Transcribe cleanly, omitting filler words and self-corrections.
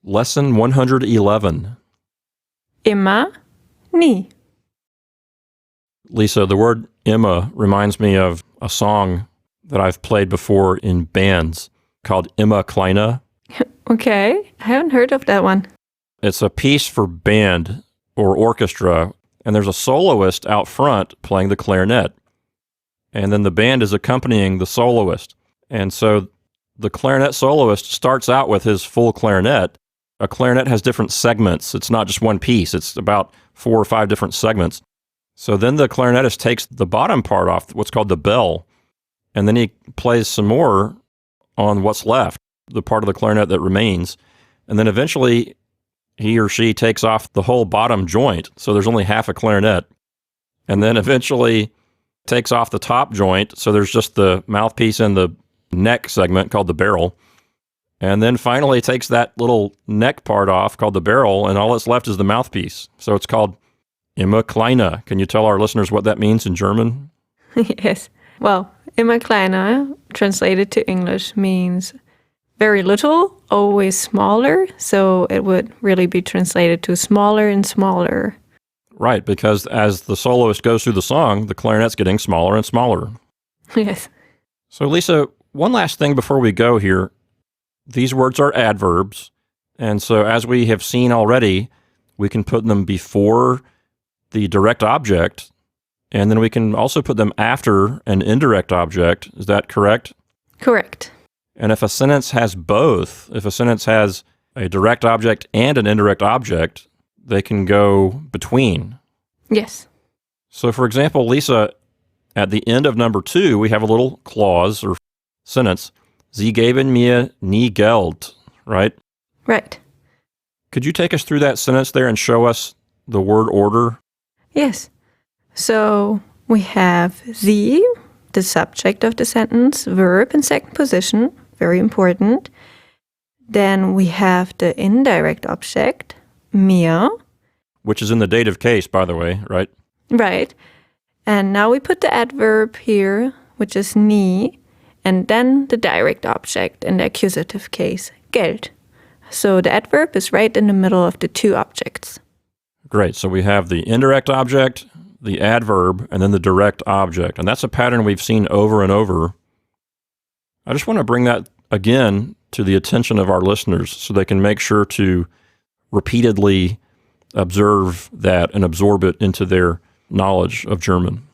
Lesson 111. Immer, nie. Lisa, the word Immer reminds me of a song that I've played before in bands called Immer Kleine. Okay, I haven't heard of that one. It's a piece for band or orchestra, and there's a soloist out front playing the clarinet. And then the band is accompanying the soloist. And so the clarinet soloist starts out with his full clarinet. A clarinet has different segments. It's not just one piece. It's about 4 or 5 different segments. So then the clarinetist takes the bottom part off, what's called the bell, and then he plays some more on what's left, the part of the clarinet that remains. And then eventually he or she takes off the whole bottom joint, so there's only half a clarinet. And then eventually takes off the top joint, so there's just the mouthpiece and the neck segment called the barrel. And then finally takes that little neck part off called the barrel, and all that's left is the mouthpiece. So it's called Immer Kleine. Can you tell our listeners what that means in German? Yes. Well, immer kleiner, translated to English, means very little, always smaller. So it would really be translated to smaller and smaller. Right, because as the soloist goes through the song, the clarinet's getting smaller and smaller. Yes. So Lisa, one last thing before we go here. These words are adverbs, and so as we have seen already, we can put them before the direct object, and then we can also put them after an indirect object. Is that correct? Correct. And if a sentence has both, if a sentence has a direct object and an indirect object, they can go between. Yes. So for example, Lisa, at the end of number 2, we have a little clause or sentence. Sie geben mir nie Geld, right? Right. Could you take us through that sentence there and show us the word order? Yes. So we have sie, the subject of the sentence, verb in second position, very important. Then we have the indirect object, mir. Which is in the dative case, by the way, right? Right. And now we put the adverb here, which is nie, and then the direct object in the accusative case, Geld. So the adverb is right in the middle of the 2 objects. Great. So we have the indirect object, the adverb, and then the direct object. And that's a pattern we've seen over and over. I just want to bring that again to the attention of our listeners so they can make sure to repeatedly observe that and absorb it into their knowledge of German.